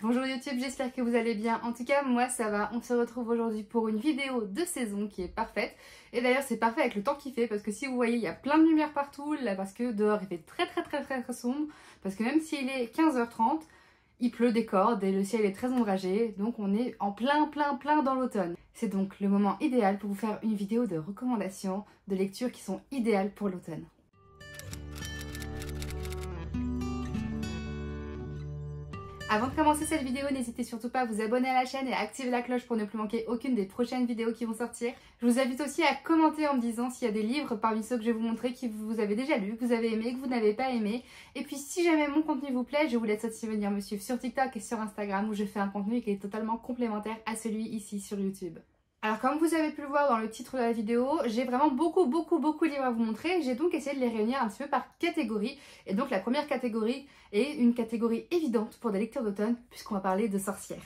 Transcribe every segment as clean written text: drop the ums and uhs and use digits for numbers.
Bonjour YouTube, j'espère que vous allez bien. En tout cas, moi ça va. On se retrouve aujourd'hui pour une vidéo de saison qui est parfaite. Et d'ailleurs, c'est parfait avec le temps qu'il fait parce que si vous voyez, il y a plein de lumière partout. Là, parce que dehors, il fait très sombre. Parce que même s'il est 15h30, il pleut des cordes et le ciel est très ombragé. Donc on est en plein dans l'automne. C'est donc le moment idéal pour vous faire une vidéo de recommandations de lectures qui sont idéales pour l'automne. Avant de commencer cette vidéo, n'hésitez surtout pas à vous abonner à la chaîne et à activer la cloche pour ne plus manquer aucune des prochaines vidéos qui vont sortir. Je vous invite aussi à commenter en me disant s'il y a des livres parmi ceux que je vais vous montrer que vous avez déjà lus, que vous avez aimé, que vous n'avez pas aimé. Et puis si jamais mon contenu vous plaît, je vous laisse aussi venir me suivre sur TikTok et sur Instagram où je fais un contenu qui est totalement complémentaire à celui ici sur YouTube. Alors comme vous avez pu le voir dans le titre de la vidéo, j'ai vraiment beaucoup de livres à vous montrer. J'ai donc essayé de les réunir un petit peu par catégorie. Et donc la première catégorie est une catégorie évidente pour des lectures d'automne puisqu'on va parler de sorcières.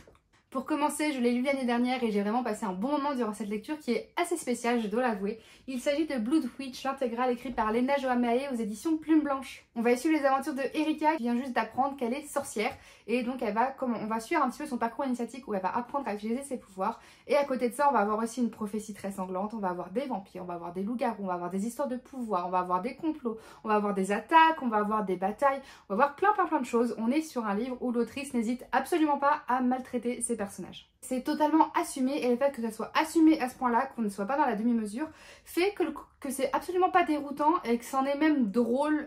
Pour commencer, je l'ai lu l'année dernière et j'ai vraiment passé un bon moment durant cette lecture qui est assez spéciale, je dois l'avouer. Il s'agit de Blood Witch, l'intégrale écrite par Lena Joamae aux éditions Plume Blanche. On va suivre les aventures de Erika qui vient juste d'apprendre qu'elle est sorcière et donc on va suivre un petit peu son parcours initiatique où elle va apprendre à utiliser ses pouvoirs. Et à côté de ça, on va avoir aussi une prophétie très sanglante, on va avoir des vampires, on va avoir des loups-garous, on va avoir des histoires de pouvoir, on va avoir des complots, on va avoir des attaques, on va avoir des batailles, on va avoir plein de choses. On est sur un livre où l'autrice n'hésite absolument pas à maltraiter ses personnages. C'est totalement assumé et le fait que ça soit assumé à ce point-là, qu'on ne soit pas dans la demi-mesure, fait que c'est absolument pas déroutant et que c'en est même drôle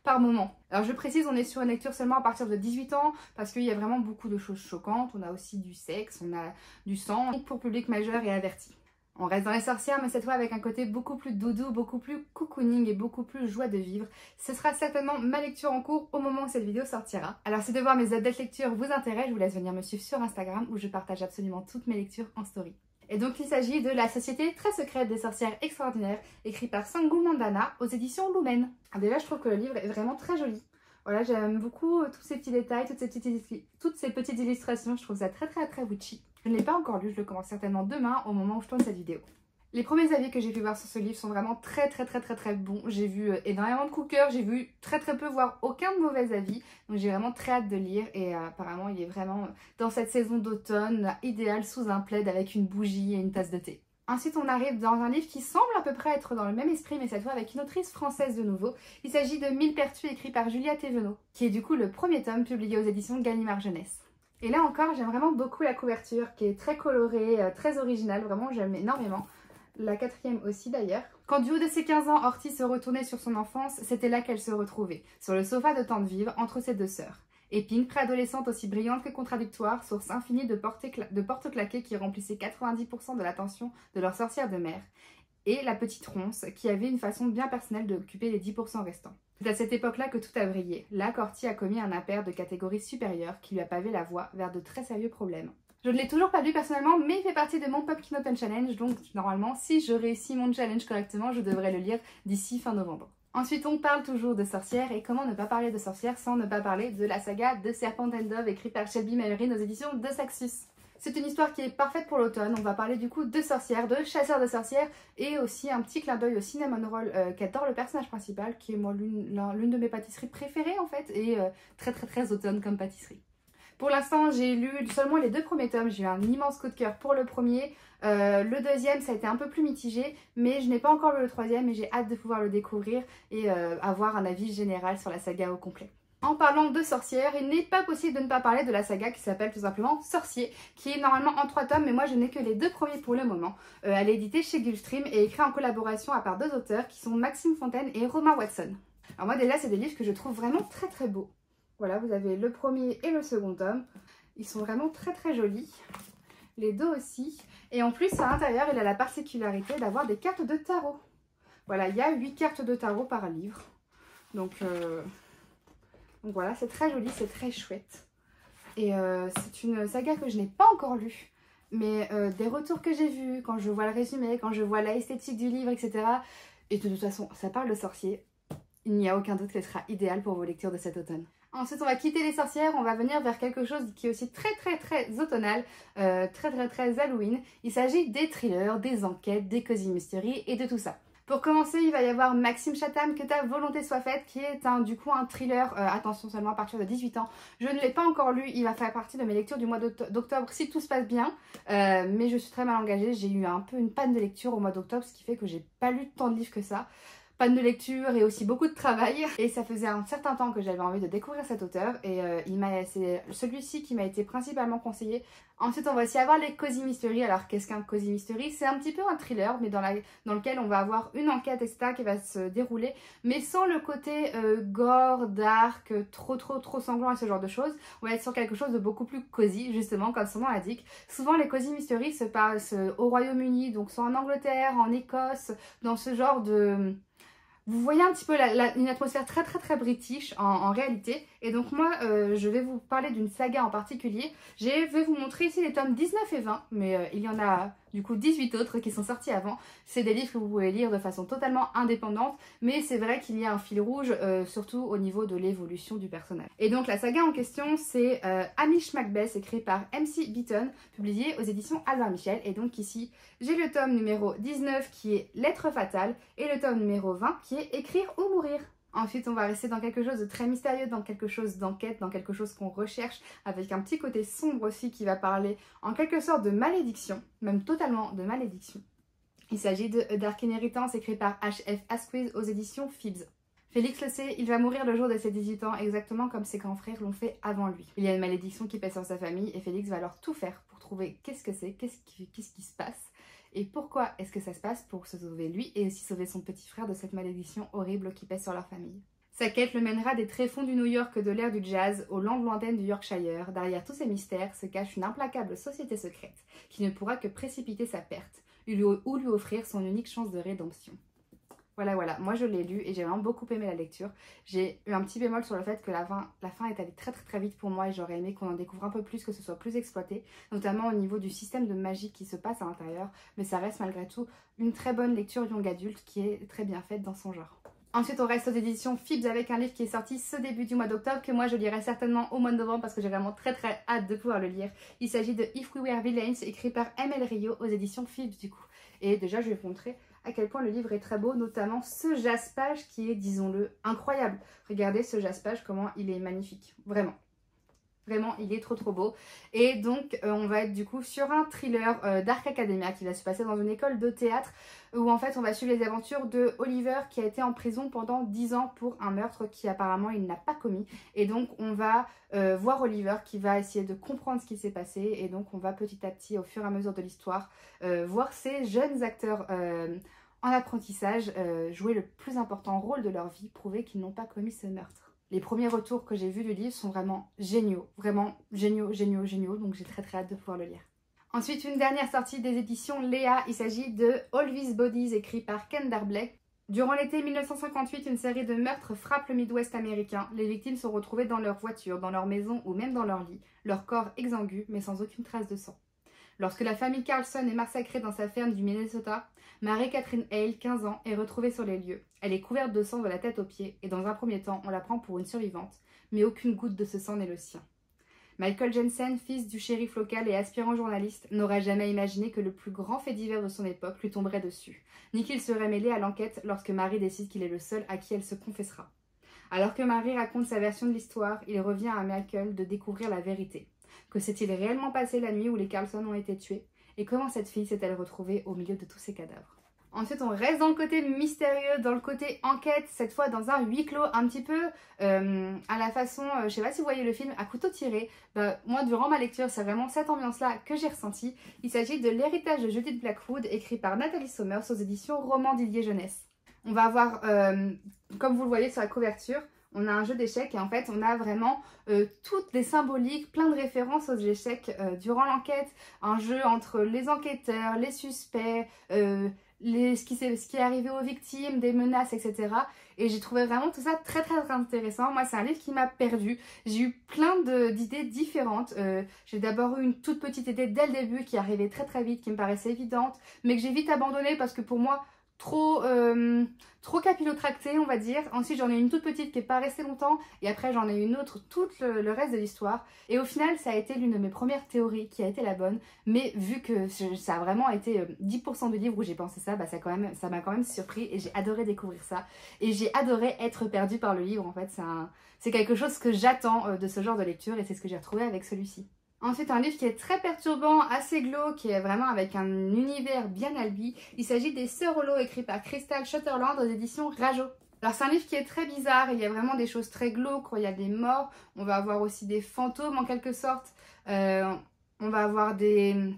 par moment. Alors je précise, on est sur une lecture seulement à partir de 18 ans parce qu'il y a vraiment beaucoup de choses choquantes, on a aussi du sexe, on a du sang, donc pour public majeur et averti. On reste dans les sorcières, mais cette fois avec un côté beaucoup plus doudou, beaucoup plus cocooning et beaucoup plus joie de vivre. Ce sera certainement ma lecture en cours au moment où cette vidéo sortira. Alors si de voir mes updates lectures vous intéresse, je vous laisse venir me suivre sur Instagram où je partage absolument toutes mes lectures en story. Et donc il s'agit de La Société très secrète des sorcières extraordinaires, écrit par Sangu Mandana aux éditions Lumen. Déjà je trouve que le livre est vraiment très joli. Voilà, j'aime beaucoup tous ces petits détails, toutes ces petites illustrations, je trouve ça très witchy. Je ne l'ai pas encore lu, je le commence certainement demain au moment où je tourne cette vidéo. Les premiers avis que j'ai pu voir sur ce livre sont vraiment très bons. J'ai vu énormément de coups de cœur, j'ai vu très peu, voire aucun de mauvais avis. Donc j'ai vraiment très hâte de lire et apparemment il est vraiment dans cette saison d'automne idéal sous un plaid avec une bougie et une tasse de thé. Ensuite, on arrive dans un livre qui semble à peu près être dans le même esprit, mais cette fois avec une autrice française de nouveau. Il s'agit de Millepertuis, écrit par Julia Thévenot, qui est du coup le premier tome publié aux éditions Gallimard Jeunesse. Et là encore, j'aime vraiment beaucoup la couverture, qui est très colorée, très originale, vraiment j'aime énormément. La quatrième aussi d'ailleurs. Quand du haut de ses 15 ans, Horty se retournait sur son enfance, c'était là qu'elle se retrouvait, sur le sofa de Tante Vive, entre ses deux sœurs. Et Pink, préadolescente aussi brillante que contradictoire, source infinie de portes claquées qui remplissaient 90% de l'attention de leur sorcière de mère. Et la petite Ronce, qui avait une façon bien personnelle d'occuper les 10% restants. C'est à cette époque-là que tout a brillé. Là qu'Horty a commis un impair de catégorie supérieure qui lui a pavé la voie vers de très sérieux problèmes. Je ne l'ai toujours pas lu personnellement, mais il fait partie de mon Pumpkin Open Challenge, donc normalement, si je réussis mon challenge correctement, je devrais le lire d'ici fin novembre. Ensuite, on parle toujours de sorcières, et comment ne pas parler de sorcières sans ne pas parler de la saga de Serpent and Dove écrite par Shelby Mayerine aux éditions de Saxus. C'est une histoire qui est parfaite pour l'automne, on va parler du coup de sorcières, de chasseurs de sorcières, et aussi un petit clin d'œil au cinnamon roll qu'adore le personnage principal, qui est moi l'une de mes pâtisseries préférées en fait, et très automne comme pâtisserie. Pour l'instant, j'ai lu seulement les 2 premiers tomes, j'ai eu un immense coup de cœur pour le premier. Le deuxième, ça a été un peu plus mitigé, mais je n'ai pas encore lu le troisième et j'ai hâte de pouvoir le découvrir et avoir un avis général sur la saga au complet. En parlant de sorcières, il n'est pas possible de ne pas parler de la saga qui s'appelle tout simplement Sorcier, qui est normalement en 3 tomes, mais moi je n'ai que les 2 premiers pour le moment. Elle est éditée chez Gulfstream et écrite en collaboration à part 2 auteurs qui sont Maxime Fontaine et Romain Watson. Alors moi déjà, c'est des livres que je trouve vraiment très beaux. Voilà, vous avez le premier et le second tome. Ils sont vraiment très jolis. Les deux aussi. Et en plus, à l'intérieur, il a la particularité d'avoir des cartes de tarot. Voilà, il y a 8 cartes de tarot par livre. Donc voilà, c'est très joli, c'est très chouette. Et c'est une saga que je n'ai pas encore lue. Mais des retours que j'ai vus, quand je vois le résumé, quand je vois l'esthétique du livre, etc. Et de toute façon, ça parle de sorcier. Il n'y a aucun doute qu'elle sera idéale pour vos lectures de cet automne. Ensuite, on va quitter les sorcières, on va venir vers quelque chose qui est aussi très automnal, très Halloween. Il s'agit des thrillers, des enquêtes, des cozy mysteries et de tout ça. Pour commencer, il va y avoir Maxime Chatham, Que ta volonté soit faite, qui est du coup un thriller, attention seulement à partir de 18 ans. Je ne l'ai pas encore lu, il va faire partie de mes lectures du mois d'octobre si tout se passe bien. Mais je suis très mal engagée, j'ai eu un peu une panne de lecture au mois d'octobre, ce qui fait que j'ai pas lu tant de livres que ça. Panne de lecture et aussi beaucoup de travail. Et ça faisait un certain temps que j'avais envie de découvrir cet auteur et c'est celui-ci qui m'a été principalement conseillé. Ensuite on va aussi avoir les Cozy Mystery. Alors qu'est-ce qu'un Cozy Mystery? C'est un petit peu un thriller mais dans lequel on va avoir une enquête etc. qui va se dérouler mais sans le côté gore, dark, trop sanglant et ce genre de choses. On va être sur quelque chose de beaucoup plus cosy justement comme son nom l'indique. Souvent les Cozy Mystery se passent au Royaume-Uni, donc soit en Angleterre, en Écosse, dans ce genre de... Vous voyez un petit peu une atmosphère très british en réalité. Et donc moi, je vais vous parler d'une saga en particulier. Je vais vous montrer ici les tomes 19 et 20, mais il y en a du coup 18 autres qui sont sortis avant. C'est des livres que vous pouvez lire de façon totalement indépendante, mais c'est vrai qu'il y a un fil rouge, surtout au niveau de l'évolution du personnage. Et donc la saga en question, c'est Hamish Macbeth, écrit par MC Beaton, publié aux éditions Albin Michel. Et donc ici, j'ai le tome numéro 19 qui est Lettre fatale et le tome numéro 20 qui est Écrire ou mourir. Ensuite, on va rester dans quelque chose de très mystérieux, dans quelque chose d'enquête, dans quelque chose qu'on recherche, avec un petit côté sombre aussi qui va parler en quelque sorte de malédiction, même totalement de malédiction. Il s'agit de Dark Inheritance, écrit par H.F. Asquith aux éditions Phibbs. Félix le sait, il va mourir le jour de ses 18 ans, exactement comme ses grands frères l'ont fait avant lui. Il y a une malédiction qui pèse sur sa famille et Félix va alors tout faire pour trouver qu'est-ce que c'est, qu'est-ce qui se passe. Et pourquoi est-ce que ça se passe pour se sauver lui et aussi sauver son petit frère de cette malédiction horrible qui pèse sur leur famille. Sa quête le mènera des tréfonds du New York de l'ère du jazz aux landes lointaines du Yorkshire. Derrière tous ces mystères se cache une implacable société secrète qui ne pourra que précipiter sa perte ou lui offrir son unique chance de rédemption. Voilà, moi je l'ai lu et j'ai vraiment beaucoup aimé la lecture. J'ai eu un petit bémol sur le fait que la fin est allée très vite pour moi et j'aurais aimé qu'on en découvre un peu plus, que ce soit plus exploité, notamment au niveau du système de magie qui se passe à l'intérieur, mais ça reste malgré tout une très bonne lecture young adulte qui est très bien faite dans son genre. Ensuite on reste aux éditions Phibbs avec un livre qui est sorti ce début du mois d'octobre que moi je lirai certainement au mois de novembre parce que j'ai vraiment très hâte de pouvoir le lire. Il s'agit de If We Were Villains, écrit par M.L. Rio aux éditions Phibbs du coup. Et déjà je vais vous montrer à quel point le livre est très beau, notamment ce jaspage qui est, disons-le, incroyable. Regardez ce jaspage, comment il est magnifique, vraiment. Vraiment, il est trop beau. Et donc, on va être du coup sur un thriller Dark Academia qui va se passer dans une école de théâtre où en fait on va suivre les aventures de Oliver qui a été en prison pendant 10 ans pour un meurtre qui apparemment il n'a pas commis. Et donc on va voir Oliver qui va essayer de comprendre ce qui s'est passé et donc on va petit à petit au fur et à mesure de l'histoire voir ces jeunes acteurs en apprentissage jouer le plus important rôle de leur vie, prouver qu'ils n'ont pas commis ce meurtre. Les premiers retours que j'ai vus du livre sont vraiment géniaux, donc j'ai très hâte de pouvoir le lire. Ensuite, une dernière sortie des éditions Léa, il s'agit de All These Bodies, écrit par Ken Darblake. Durant l'été 1958, une série de meurtres frappe le Midwest américain. Les victimes sont retrouvées dans leur voiture, dans leur maison ou même dans leur lit, leur corps exsangue mais sans aucune trace de sang. Lorsque la famille Carlson est massacrée dans sa ferme du Minnesota, Mary-Catherine Hale, 15 ans, est retrouvée sur les lieux. Elle est couverte de sang de la tête aux pieds et dans un premier temps, on la prend pour une survivante, mais aucune goutte de ce sang n'est le sien. Michael Jensen, fils du shérif local et aspirant journaliste, n'aurait jamais imaginé que le plus grand fait divers de son époque lui tomberait dessus, ni qu'il serait mêlé à l'enquête lorsque Mary décide qu'il est le seul à qui elle se confessera. Alors que Mary raconte sa version de l'histoire, il revient à Michael de découvrir la vérité. Que s'est-il réellement passé la nuit où les Carlson ont été tués? Et comment cette fille s'est-elle retrouvée au milieu de tous ces cadavres? Ensuite, on reste dans le côté mystérieux, dans le côté enquête, cette fois dans un huis clos, un petit peu à la façon, je sais pas si vous voyez le film, à couteau tiré. Moi, durant ma lecture, c'est vraiment cette ambiance-là que j'ai ressentie. Il s'agit de L'héritage de Judith Blackwood, écrit par Nathalie Sommers aux éditions Roman Didier Jeunesse. On va avoir, comme vous le voyez sur la couverture, on a un jeu d'échecs et en fait on a vraiment toutes les symboliques, plein de références aux échecs durant l'enquête, un jeu entre les enquêteurs, les suspects, ce qui est arrivé aux victimes, des menaces, etc. Et j'ai trouvé vraiment tout ça très intéressant. Moi c'est un livre qui m'a perdue, j'ai eu plein d'idées différentes. J'ai d'abord eu une toute petite idée dès le début qui arrivait très vite, qui me paraissait évidente, mais que j'ai vite abandonnée parce que pour moi, trop capillotractée, on va dire. Ensuite, j'en ai une toute petite qui n'est pas restée longtemps. Et après, j'en ai une autre tout le reste de l'histoire. Et au final, ça a été l'une de mes premières théories qui a été la bonne. Mais vu que ça a vraiment été 10% du livre où j'ai pensé ça, bah ça m'a quand même surpris. Et j'ai adoré découvrir ça. Et j'ai adoré être perdue par le livre. En fait, c'est quelque chose que j'attends de ce genre de lecture. Et c'est ce que j'ai retrouvé avec celui-ci. Ensuite, un livre qui est très perturbant, assez glauque, qui est vraiment avec un univers bien à lui. Il s'agit des Sœurs Hollow, écrit par Crystal Shutterland aux éditions Rajo. Alors c'est un livre qui est très bizarre, il y a vraiment des choses très glauques, il y a des morts, on va avoir aussi des fantômes en quelque sorte. On va avoir des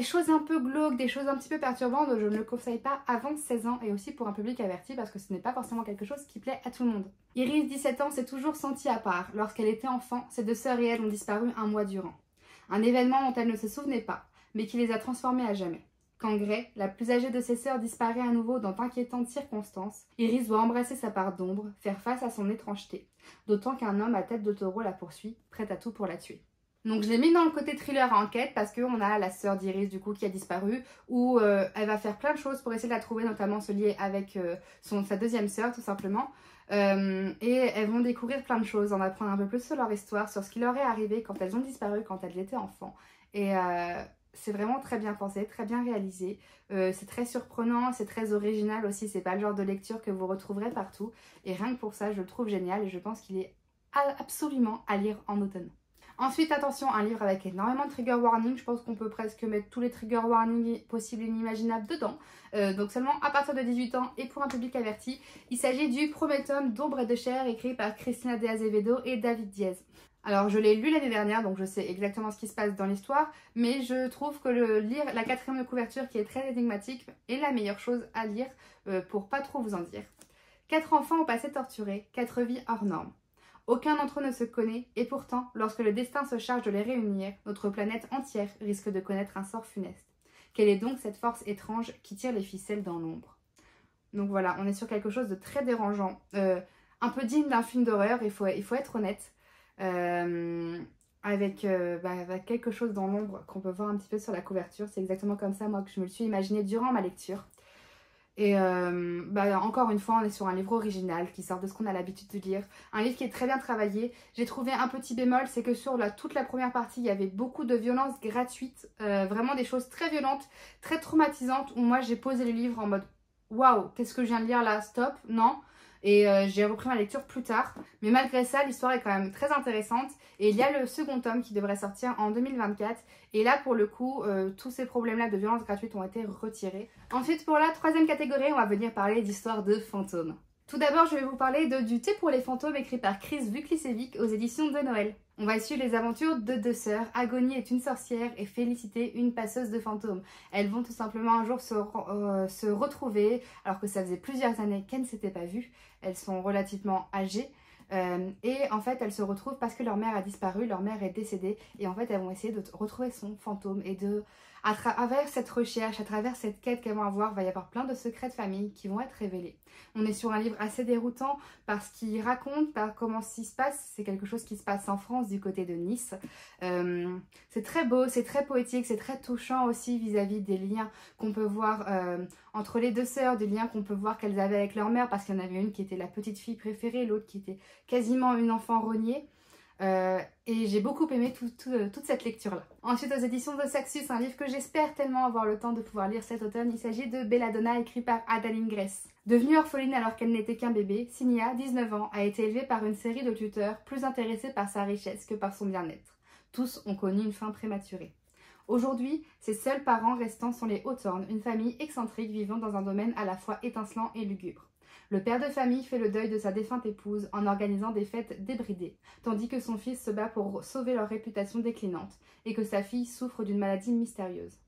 choses un peu glauques, des choses un petit peu perturbantes, donc je ne le conseille pas avant 16 ans et aussi pour un public averti parce que ce n'est pas forcément quelque chose qui plaît à tout le monde. Iris, 17 ans, s'est toujours sentie à part. Lorsqu'elle était enfant, ses deux sœurs et elle ont disparu un mois durant. Un événement dont elle ne se souvenait pas, mais qui les a transformées à jamais. Quand Gray, la plus âgée de ses sœurs, disparaît à nouveau dans d'inquiétantes circonstances, Iris doit embrasser sa part d'ombre, faire face à son étrangeté, d'autant qu'un homme à tête de taureau la poursuit, prêt à tout pour la tuer. Donc je l'ai mis dans le côté thriller à enquête parce qu'on a la sœur d'Iris du coup qui a disparu où elle va faire plein de choses pour essayer de la trouver, notamment se lier avec sa deuxième sœur tout simplement. Et elles vont découvrir plein de choses, en apprendre un peu plus sur leur histoire, sur ce qui leur est arrivé quand elles ont disparu, quand elles étaient enfants. Et c'est vraiment très bien pensé, très bien réalisé. C'est très surprenant, c'est très original aussi, c'est pas le genre de lecture que vous retrouverez partout. Et rien que pour ça, je le trouve génial et je pense qu'il est absolument à lire en automne. Ensuite, attention, un livre avec énormément de trigger warning. Je pense qu'on peut presque mettre tous les trigger warnings possibles et inimaginables dedans. Donc seulement à partir de 18 ans et pour un public averti. Il s'agit du premier tome d'Ombre et de chair écrit par Cristina de Azevedo et David Diez. Alors je l'ai lu l'année dernière donc je sais exactement ce qui se passe dans l'histoire. Mais je trouve que lire la quatrième de couverture qui est très énigmatique est la meilleure chose à lire pour pas trop vous en dire. 4 enfants au passé torturé, 4 vies hors normes. Aucun d'entre eux ne se connaît, et pourtant, lorsque le destin se charge de les réunir, notre planète entière risque de connaître un sort funeste. Quelle est donc cette force étrange qui tire les ficelles dans l'ombre? Donc voilà, on est sur quelque chose de très dérangeant, un peu digne d'un film d'horreur, il faut être honnête, avec quelque chose dans l'ombre qu'on peut voir un petit peu sur la couverture. C'est exactement comme ça, moi, que je me le suis imaginé durant ma lecture. Et encore une fois, on est sur un livre original qui sort de ce qu'on a l'habitude de lire. Un livre qui est très bien travaillé. J'ai trouvé un petit bémol, c'est que sur toute la première partie, il y avait beaucoup de violences gratuites. Vraiment des choses très violentes, très traumatisantes, où moi j'ai posé le livre en mode « Waouh, qu'est-ce que je viens de lire là? Stop, non !» Et j'ai repris ma lecture plus tard. Mais malgré ça, l'histoire est quand même très intéressante. Et il y a le second tome qui devrait sortir en 2024. Et là, pour le coup, tous ces problèmes-là de violence gratuite ont été retirés. Ensuite, pour la troisième catégorie, on va venir parler d'histoires de fantômes. Tout d'abord, je vais vous parler de Du thé pour les fantômes, écrit par Chris Vuklicevic aux éditions de Noël. On va suivre les aventures de deux sœurs. Agonie est une sorcière et Félicité une passeuse de fantômes. Elles vont tout simplement un jour se retrouver, alors que ça faisait plusieurs années qu'elles ne s'étaient pas vues. Elles sont relativement âgées. Et en fait, elles se retrouvent parce que leur mère a disparu, leur mère est décédée. Et en fait, elles vont essayer de retrouver son fantôme et à travers cette recherche, à travers cette quête qu'elles vont avoir, il va y avoir plein de secrets de famille qui vont être révélés. On est sur un livre assez déroutant parce qu'il raconte comment ça se passe. C'est quelque chose qui se passe en France, du côté de Nice. C'est très beau, c'est très poétique, c'est très touchant aussi vis-à-vis des liens qu'on peut voir entre les deux sœurs, des liens qu'on peut voir qu'elles avaient avec leur mère, parce qu'il y en avait une qui était la petite fille préférée, l'autre qui était quasiment une enfant rognée. Et j'ai beaucoup aimé toute cette lecture-là. Ensuite, aux éditions de Saxus, un livre que j'espère tellement avoir le temps de pouvoir lire cet automne. Il s'agit de Belladonna, écrit par Adaline Grace. Devenue orpheline alors qu'elle n'était qu'un bébé, Sinia, 19 ans, a été élevée par une série de tuteurs plus intéressés par sa richesse que par son bien-être. Tous ont connu une fin prématurée. Aujourd'hui, ses seuls parents restants sont les Hawthorne, une famille excentrique vivant dans un domaine à la fois étincelant et lugubre. Le père de famille fait le deuil de sa défunte épouse en organisant des fêtes débridées, tandis que son fils se bat pour sauver leur réputation déclinante et que sa fille souffre d'une maladie mystérieuse.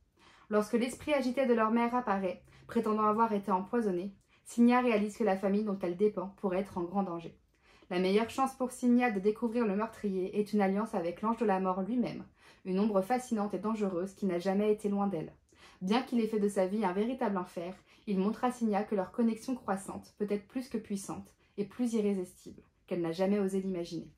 Lorsque l'esprit agité de leur mère apparaît, prétendant avoir été empoisonné, Sinia réalise que la famille dont elle dépend pourrait être en grand danger. La meilleure chance pour Sinia de découvrir le meurtrier est une alliance avec l'ange de la mort lui-même, une ombre fascinante et dangereuse qui n'a jamais été loin d'elle. Bien qu'il ait fait de sa vie un véritable enfer, il montre à Sinia que leur connexion croissante peut être plus que puissante et plus irrésistible qu'elle n'a jamais osé l'imaginer.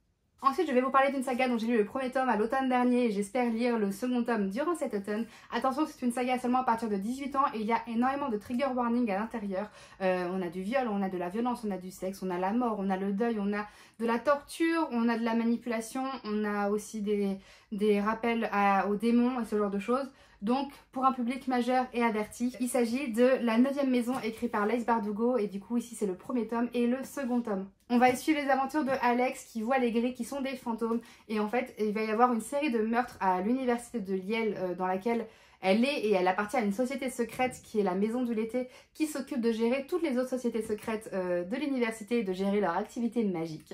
Ensuite, je vais vous parler d'une saga dont j'ai lu le premier tome à l'automne dernier et j'espère lire le second tome durant cet automne. Attention, c'est une saga seulement à partir de 18 ans et il y a énormément de trigger warning à l'intérieur. On a du viol, on a de la violence, on a du sexe, on a la mort, on a le deuil, on a de la torture, on a de la manipulation, on a aussi des rappels aux démons et ce genre de choses. Donc, pour un public majeur et averti, il s'agit de La 9e maison, écrit par Laïs Bardugo, et du coup ici c'est le premier tome et le second tome. On va y suivre les aventures de Alex qui voit les gris qui sont des fantômes, et en fait il va y avoir une série de meurtres à l'université de Yale dans laquelle elle est, et elle appartient à une société secrète qui est la Maison du Lété, qui s'occupe de gérer toutes les autres sociétés secrètes de l'université et de gérer leur activité magique.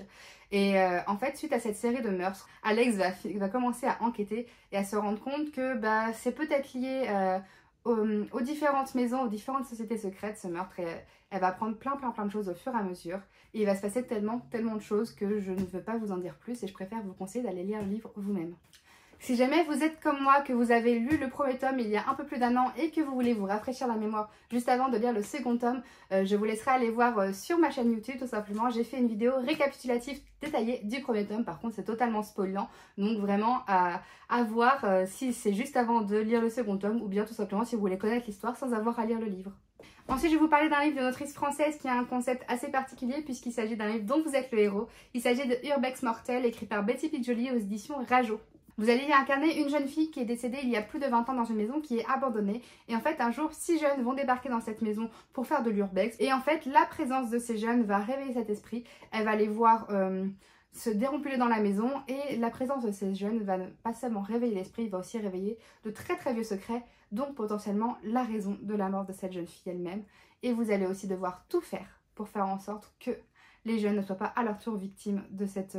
Et en fait, suite à cette série de meurtres, Alex va commencer à enquêter et à se rendre compte que c'est peut-être lié aux différentes maisons, aux différentes sociétés secrètes, ce meurtre. Et elle va apprendre plein de choses au fur et à mesure. Et il va se passer tellement de choses que je ne veux pas vous en dire plus et je préfère vous conseiller d'aller lire le livre vous-même. Si jamais vous êtes comme moi, que vous avez lu le premier tome il y a un peu plus d'1 an et que vous voulez vous rafraîchir la mémoire juste avant de lire le second tome, je vous laisserai aller voir sur ma chaîne YouTube tout simplement. J'ai fait une vidéo récapitulative détaillée du premier tome, par contre c'est totalement spoilant, donc vraiment à voir si c'est juste avant de lire le second tome ou bien tout simplement si vous voulez connaître l'histoire sans avoir à lire le livre. Ensuite, je vais vous parler d'un livre d'une autrice française qui a un concept assez particulier puisqu'il s'agit d'un livre dont vous êtes le héros. Il s'agit de Urbex Mortel, écrit par Betty Piccioli aux éditions Rajo. Vous allez y incarner une jeune fille qui est décédée il y a plus de 20 ans dans une maison qui est abandonnée. Et en fait, un jour, 6 jeunes vont débarquer dans cette maison pour faire de l'urbex. Et en fait, la présence de ces jeunes va réveiller cet esprit. Elle va les voir se dérampuler dans la maison. Et la présence de ces jeunes va pas seulement réveiller l'esprit, il va aussi réveiller de très vieux secrets. Donc potentiellement la raison de la mort de cette jeune fille elle-même. Et vous allez aussi devoir tout faire pour faire en sorte que les jeunes ne soient pas à leur tour victimes de cette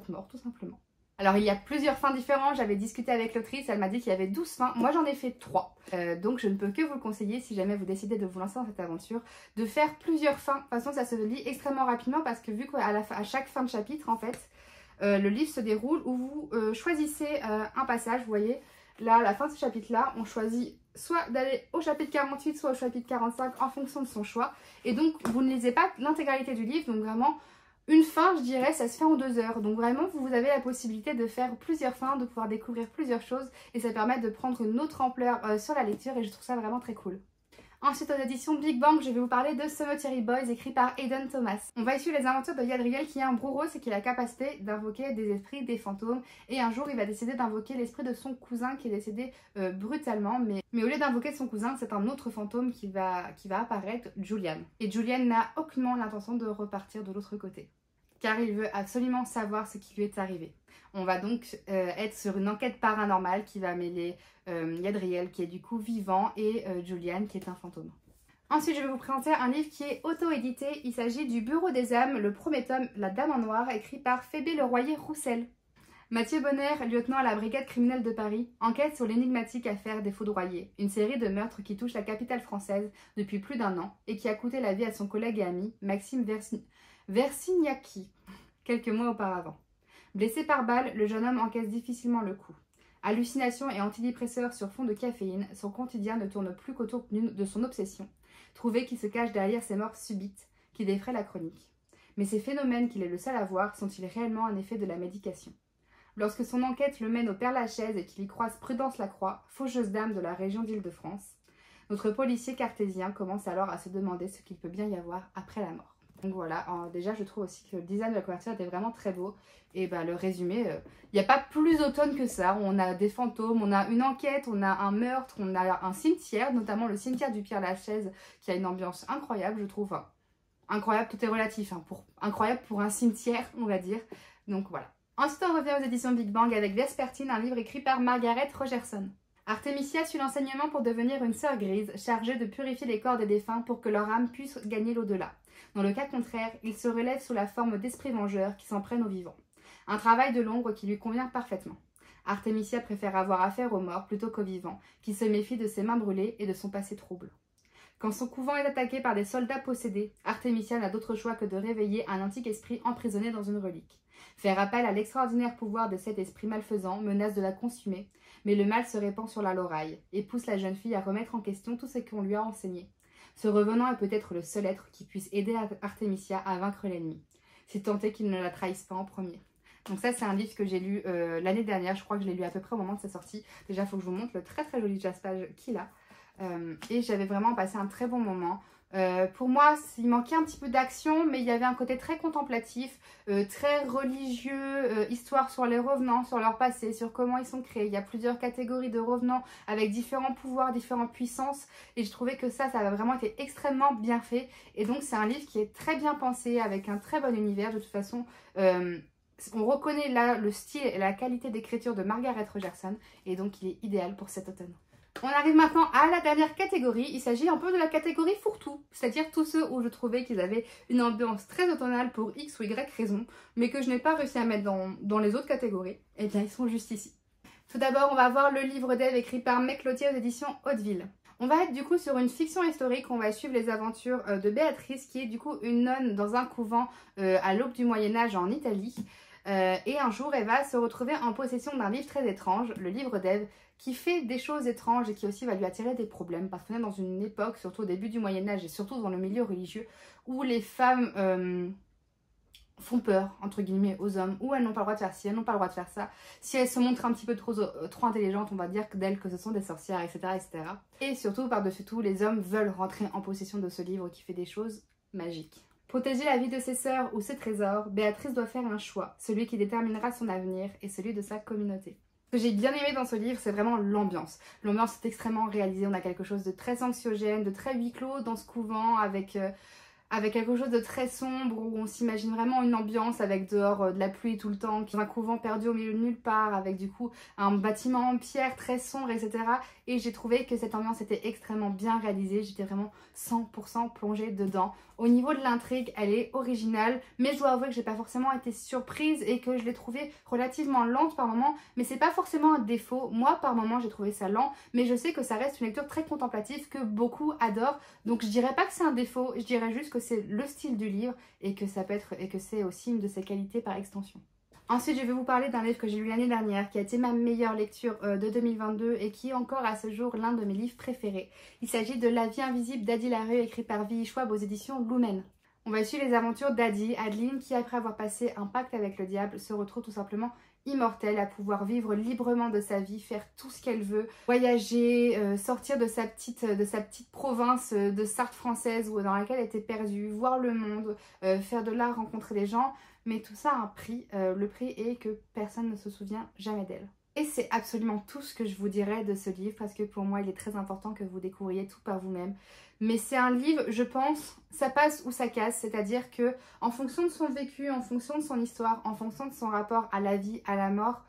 mort, tout simplement. Alors il y a plusieurs fins différentes, j'avais discuté avec l'autrice, elle m'a dit qu'il y avait 12 fins, moi j'en ai fait 3. Donc je ne peux que vous le conseiller si jamais vous décidez de vous lancer dans cette aventure, de faire plusieurs fins. De toute façon ça se lit extrêmement rapidement parce que vu qu'à chaque fin de chapitre en fait, le livre se déroule où vous choisissez un passage, vous voyez, là à la fin de ce chapitre là, on choisit soit d'aller au chapitre 48, soit au chapitre 45 en fonction de son choix. Et donc vous ne lisez pas l'intégralité du livre, donc vraiment... Une fin, je dirais, ça se fait en 2 heures. Donc vraiment, vous avez la possibilité de faire plusieurs fins, de pouvoir découvrir plusieurs choses. Et ça permet de prendre une autre ampleur sur la lecture et je trouve ça vraiment très cool. Ensuite, aux éditions Big Bang, je vais vous parler de Cemetery Boys, écrit par Aidan Thomas. On va y suivre les aventures de Yadriel qui est un brouros et qui a la capacité d'invoquer des esprits, des fantômes. Et un jour, il va décider d'invoquer l'esprit de son cousin qui est décédé brutalement. Mais au lieu d'invoquer son cousin, c'est un autre fantôme qui va apparaître, Julian. Et Julian n'a aucunement l'intention de repartir de l'autre côté, car il veut absolument savoir ce qui lui est arrivé. On va donc être sur une enquête paranormale qui va mêler Yadriel qui est du coup vivant et Julian qui est un fantôme. Ensuite, je vais vous présenter un livre qui est auto-édité. Il s'agit du Bureau des âmes, le premier tome, La Dame en Noir, écrit par Phébé Leroyer-Roussel. Mathieu Bonner, lieutenant à la brigade criminelle de Paris, enquête sur l'énigmatique affaire des Foudroyés, une série de meurtres qui touche la capitale française depuis plus d'1 an et qui a coûté la vie à son collègue et ami Maxime Versignacchi quelques mois auparavant. Blessé par balle, le jeune homme encaisse difficilement le coup. Hallucinations et antidépresseurs sur fond de caféine, son quotidien ne tourne plus qu'autour de son obsession, trouver qui se cache derrière ces morts subites qui défraient la chronique. Mais ces phénomènes qu'il est le seul à voir sont-ils réellement un effet de la médication? Lorsque son enquête le mène au Père-Lachaise et qu'il y croise Prudence Lacroix, faucheuse dame de la région d'Île-de-France, notre policier cartésien commence alors à se demander ce qu'il peut bien y avoir après la mort. Donc voilà, déjà je trouve aussi que le design de la couverture était vraiment très beau. Et le résumé, il n'y a pas plus automne que ça. On a des fantômes, on a une enquête, on a un meurtre, on a un cimetière, notamment le cimetière du Père-Lachaise qui a une ambiance incroyable je trouve. Enfin, incroyable, tout est relatif, hein, incroyable pour un cimetière on va dire. Donc voilà. Ensuite on revient aux éditions Big Bang avec Vespertine, un livre écrit par Margaret Rogerson. Artemisia suit l'enseignement pour devenir une sœur grise chargée de purifier les corps des défunts pour que leur âme puisse gagner l'au-delà. Dans le cas contraire, il se relève sous la forme d'esprits vengeurs qui s'en prennent aux vivants. Un travail de l'ombre qui lui convient parfaitement. Artemisia préfère avoir affaire aux morts plutôt qu'aux vivants, qui se méfient de ses mains brûlées et de son passé trouble. Quand son couvent est attaqué par des soldats possédés, Artemisia n'a d'autre choix que de réveiller un antique esprit emprisonné dans une relique. Faire appel à l'extraordinaire pouvoir de cet esprit malfaisant menace de la consumer, mais le mal se répand sur la Loraille et pousse la jeune fille à remettre en question tout ce qu'on lui a enseigné. Ce revenant est peut-être le seul être qui puisse aider Artemisia à vaincre l'ennemi, si tant est qu'il ne la trahisse pas en premier. Donc ça c'est un livre que j'ai lu l'année dernière, je crois que je l'ai lu à peu près au moment de sa sortie. Déjà il faut que je vous montre le très très joli jaspage qu'il a. Et j'avais vraiment passé un très bon moment. Pour moi, il manquait un petit peu d'action, mais il y avait un côté très contemplatif, très religieux, histoire sur les revenants, sur leur passé, sur comment ils sont créés. Il y a plusieurs catégories de revenants avec différents pouvoirs, différentes puissances, et je trouvais que ça a vraiment été extrêmement bien fait. Et donc c'est un livre qui est très bien pensé, avec un très bon univers. De toute façon, on reconnaît là le style et la qualité d'écriture de Margaret Rogerson, et donc il est idéal pour cet automne. On arrive maintenant à la dernière catégorie, il s'agit un peu de la catégorie fourre-tout, c'est-à-dire tous ceux où je trouvais qu'ils avaient une ambiance très automnale pour X ou Y raison, mais que je n'ai pas réussi à mettre dans les autres catégories, et bien ils sont juste ici. Tout d'abord, on va voir le livre d'Ève écrit par Meg Cloutier aux éditions Hauteville. On va être du coup sur une fiction historique, on va suivre les aventures de Béatrice, qui est du coup une nonne dans un couvent à l'aube du Moyen-Âge en Italie. Et un jour, elle va se retrouver en possession d'un livre très étrange, le livre d'Ève, qui fait des choses étranges et qui aussi va lui attirer des problèmes, parce qu'on est dans une époque, surtout au début du Moyen-Âge et surtout dans le milieu religieux, où les femmes font peur, entre guillemets, aux hommes, où elles n'ont pas le droit de faire ci, elles n'ont pas le droit de faire ça. Si elles se montrent un petit peu trop intelligentes, on va dire d'elles que ce sont des sorcières, etc., etc. Et surtout, par-dessus tout, les hommes veulent rentrer en possession de ce livre qui fait des choses magiques. Protéger la vie de ses sœurs ou ses trésors, Béatrice doit faire un choix, celui qui déterminera son avenir et celui de sa communauté. Ce que j'ai bien aimé dans ce livre, c'est vraiment l'ambiance. L'ambiance est extrêmement réalisée, on a quelque chose de très anxiogène, de très huis clos dans ce couvent, avec quelque chose de très sombre, où on s'imagine vraiment une ambiance avec dehors de la pluie tout le temps, un couvent perdu au milieu de nulle part, avec du coup un bâtiment en pierre très sombre, etc. Et j'ai trouvé que cette ambiance était extrêmement bien réalisée, j'étais vraiment 100% plongée dedans. Au niveau de l'intrigue, elle est originale, mais je dois avouer que j'ai pas forcément été surprise et que je l'ai trouvée relativement lente par moments, mais c'est pas forcément un défaut. Moi, par moments, j'ai trouvé ça lent, mais je sais que ça reste une lecture très contemplative que beaucoup adorent, donc je dirais pas que c'est un défaut, je dirais juste que c'est le style du livre et que ça peut être, et que c'est aussi une de ses qualités par extension. Ensuite, je vais vous parler d'un livre que j'ai lu l'année dernière, qui a été ma meilleure lecture de 2022 et qui est encore à ce jour l'un de mes livres préférés. Il s'agit de La vie invisible d'Adi Larue, écrit par V.I. Schwab aux éditions Lumen. On va suivre les aventures d'Adi, Adeline, qui après avoir passé un pacte avec le diable, se retrouve tout simplement immortelle, à pouvoir vivre librement de sa vie, faire tout ce qu'elle veut, voyager, sortir de sa petite province de Sarthe française dans laquelle elle était perdue, voir le monde, faire de l'art, rencontrer des gens. Mais tout ça a un prix, le prix est que personne ne se souvient jamais d'elle. Et c'est absolument tout ce que je vous dirais de ce livre, parce que pour moi il est très important que vous découvriez tout par vous-même. Mais c'est un livre, je pense, ça passe ou ça casse, c'est-à-dire que en fonction de son vécu, en fonction de son histoire, en fonction de son rapport à la vie, à la mort,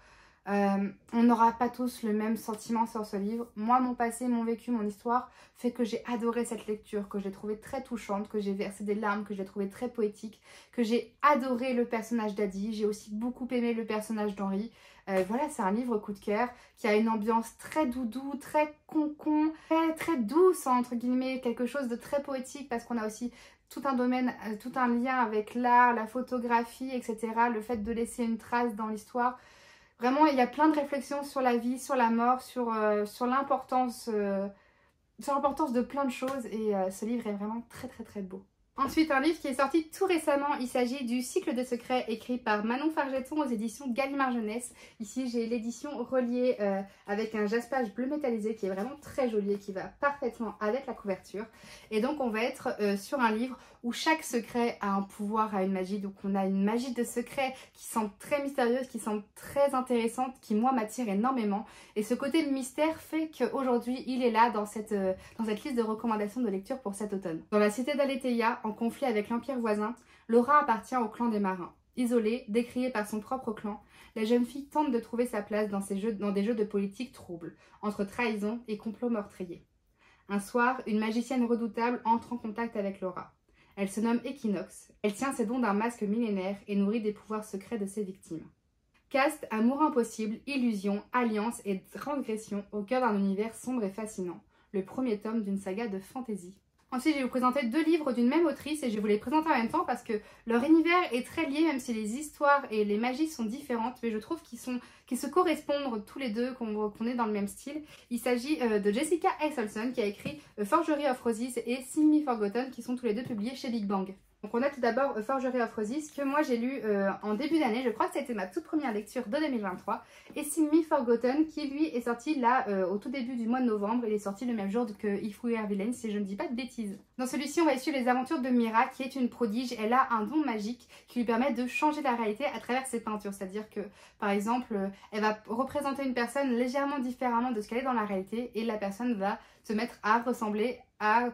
on n'aura pas tous le même sentiment sur ce livre. Moi, mon passé, mon vécu, mon histoire fait que j'ai adoré cette lecture, que j'ai trouvée très touchante, que j'ai versé des larmes, que j'ai trouvé très poétique, que j'ai adoré le personnage d'Adi. J'ai aussi beaucoup aimé le personnage d'Henri. Voilà, c'est un livre coup de cœur qui a une ambiance très doudou, très concon, très douce entre guillemets, quelque chose de très poétique parce qu'on a aussi tout un domaine, tout un lien avec l'art, la photographie, etc. Le fait de laisser une trace dans l'histoire. Vraiment, il y a plein de réflexions sur la vie, sur la mort, sur l'importance de plein de choses et ce livre est vraiment très très très beau. Ensuite, un livre qui est sorti tout récemment, il s'agit du Cycle de secrets écrit par Manon Fargeton aux éditions Gallimard Jeunesse. Ici, j'ai l'édition reliée avec un jaspage bleu métallisé qui est vraiment très joli et qui va parfaitement avec la couverture. Et donc, on va être sur un livre où chaque secret a un pouvoir, a une magie. Donc, on a une magie de secret qui semble très mystérieuse, qui semble très intéressante, qui, moi, m'attire énormément. Et ce côté de mystère fait qu'aujourd'hui, il est là dans cette liste de recommandations de lecture pour cet automne. Dans la cité d'Aletheia, en conflit avec l'empire voisin, Laura appartient au clan des marins. Isolée, décriée par son propre clan, la jeune fille tente de trouver sa place dans des jeux de politique troubles, entre trahison et complot meurtrier. Un soir, une magicienne redoutable entre en contact avec Laura. Elle se nomme Equinox, elle tient ses dons d'un masque millénaire et nourrit des pouvoirs secrets de ses victimes. Caste amour impossible, illusion, alliance et transgression au cœur d'un univers sombre et fascinant, le premier tome d'une saga de fantasy. Ensuite, je vais vous présenter deux livres d'une même autrice et je vais vous les présenter en même temps parce que leur univers est très lié, même si les histoires et les magies sont différentes, mais je trouve qu'ils se correspondent tous les deux, qu'on est dans le même style. Il s'agit de Jessica Esselson qui a écrit Forgery of Roses et Sing Me Forgotten qui sont tous les deux publiés chez Big Bang. Donc on a tout d'abord Forgery of Roses que moi j'ai lu en début d'année, je crois que c'était ma toute première lecture de 2023, et Sing Me Forgotten qui lui est sorti là au tout début du mois de novembre. Il est sorti le même jour que If We Were Villains si je ne dis pas de bêtises. Dans celui-ci on va suivre les aventures de Mira qui est une prodige. Elle a un don magique qui lui permet de changer la réalité à travers ses peintures, c'est-à-dire que par exemple elle va représenter une personne légèrement différemment de ce qu'elle est dans la réalité et la personne va se mettre à ressembler à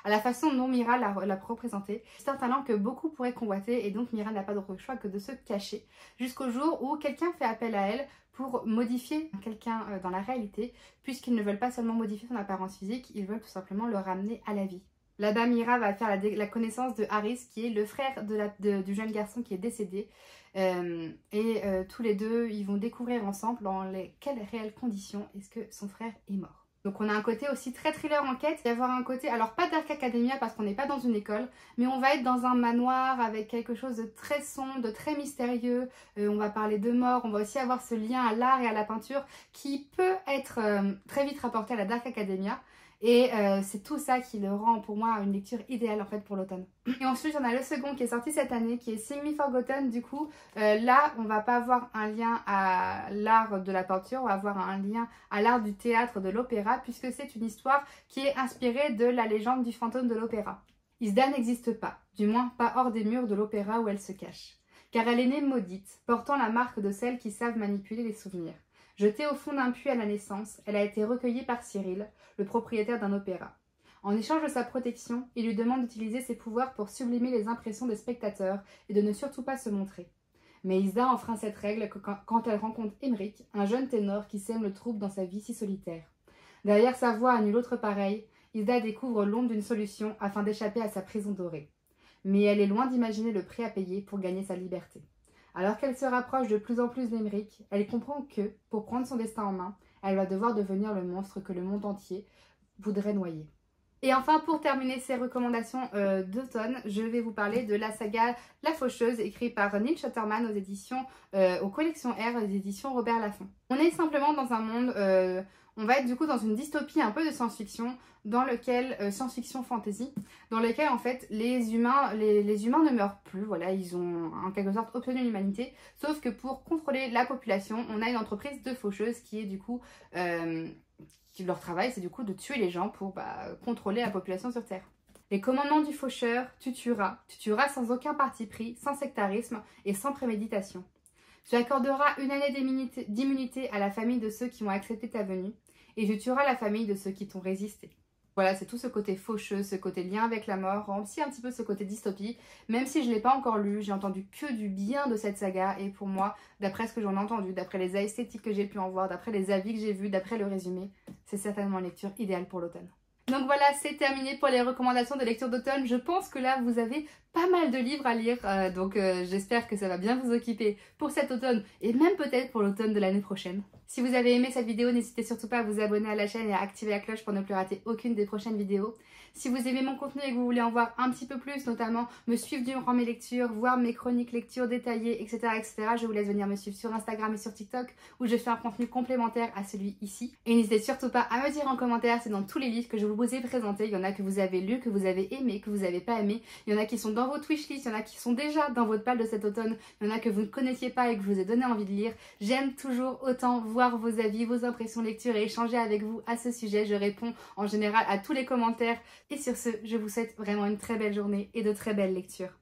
à la façon dont Mira l'a représentée. C'est un talent que beaucoup pourraient convoiter et donc Mira n'a pas d'autre choix que de se cacher jusqu'au jour où quelqu'un fait appel à elle pour modifier quelqu'un dans la réalité, puisqu'ils ne veulent pas seulement modifier son apparence physique, ils veulent tout simplement le ramener à la vie. Là-bas, Mira va faire la connaissance de Harris, qui est le frère du jeune garçon qui est décédé. Tous les deux, ils vont découvrir ensemble dans quelles réelles conditions est-ce que son frère est mort. Donc on a un côté aussi très thriller enquête, il va y avoir un côté, alors pas Dark Academia parce qu'on n'est pas dans une école, mais on va être dans un manoir avec quelque chose de très sombre, de très mystérieux, on va parler de mort, on va aussi avoir ce lien à l'art et à la peinture qui peut être très vite rapporté à la Dark Academia. Et c'est tout ça qui le rend pour moi une lecture idéale en fait pour l'automne. Et ensuite on a le second qui est sorti cette année qui est Sing Me Forgotten. Du coup là on va pas avoir un lien à l'art de la peinture, on va avoir un lien à l'art du théâtre, de l'opéra, puisque c'est une histoire qui est inspirée de la légende du fantôme de l'opéra. Isda n'existe pas, du moins pas hors des murs de l'opéra où elle se cache, car elle est née maudite, portant la marque de celles qui savent manipuler les souvenirs. Jetée au fond d'un puits à la naissance, elle a été recueillie par Cyril, le propriétaire d'un opéra. En échange de sa protection, il lui demande d'utiliser ses pouvoirs pour sublimer les impressions des spectateurs et de ne surtout pas se montrer. Mais Isda enfreint cette règle quand elle rencontre Emmerich, un jeune ténor qui sème le trouble dans sa vie si solitaire. Derrière sa voix à nul autre pareil, Isda découvre l'ombre d'une solution afin d'échapper à sa prison dorée. Mais elle est loin d'imaginer le prix à payer pour gagner sa liberté. Alors qu'elle se rapproche de plus en plus d'Emmerich, elle comprend que, pour prendre son destin en main, elle va devoir devenir le monstre que le monde entier voudrait noyer. Et enfin, pour terminer ces recommandations d'automne, je vais vous parler de la saga La Faucheuse, écrite par Neil Shatterman aux collections R des éditions Robert Laffont. On est simplement dans un monde, on va être du coup dans une dystopie un peu de science-fiction, dans lequel, science-fiction fantasy, dans lequel en fait les humains ne meurent plus, voilà, ils ont en quelque sorte obtenu l'humanité, sauf que pour contrôler la population, on a une entreprise de faucheuses qui est du coup... leur travail, c'est du coup de tuer les gens pour contrôler la population sur Terre. Les commandements du faucheur, tu tueras sans aucun parti pris, sans sectarisme et sans préméditation. Tu accorderas une année d'immunité à la famille de ceux qui ont accepté ta venue, et tu tueras la famille de ceux qui t'ont résisté. Voilà, c'est tout ce côté faucheux, ce côté lien avec la mort, aussi un petit peu ce côté dystopie. Même si je ne l'ai pas encore lu, j'ai entendu que du bien de cette saga. Et pour moi, d'après ce que j'en ai entendu, d'après les esthétiques que j'ai pu en voir, d'après les avis que j'ai vus, d'après le résumé, c'est certainement une lecture idéale pour l'automne. Donc voilà, c'est terminé pour les recommandations de lecture d'automne. Je pense que là, vous avez pas mal de livres à lire. J'espère que ça va bien vous occuper pour cet automne et même peut-être pour l'automne de l'année prochaine. Si vous avez aimé cette vidéo, n'hésitez surtout pas à vous abonner à la chaîne et à activer la cloche pour ne plus rater aucune des prochaines vidéos. Si vous aimez mon contenu et que vous voulez en voir un petit peu plus, notamment me suivre durant mes lectures, voir mes chroniques lectures détaillées, etc., je vous laisse venir me suivre sur Instagram et sur TikTok où je fais un contenu complémentaire à celui ici. Et n'hésitez surtout pas à me dire en commentaire si dans tous les livres que je vous ai présentés, il y en a que vous avez lus, que vous avez aimé, que vous n'avez pas aimé. Il y en a qui sont dans votre wishlist, il y en a qui sont déjà dans votre palle de cet automne, il y en a que vous ne connaissiez pas et que je vous ai donné envie de lire. J'aime toujours autant voir vos avis, vos impressions lecture et échanger avec vous à ce sujet. Je réponds en général à tous les commentaires. Et sur ce, je vous souhaite vraiment une très belle journée et de très belles lectures.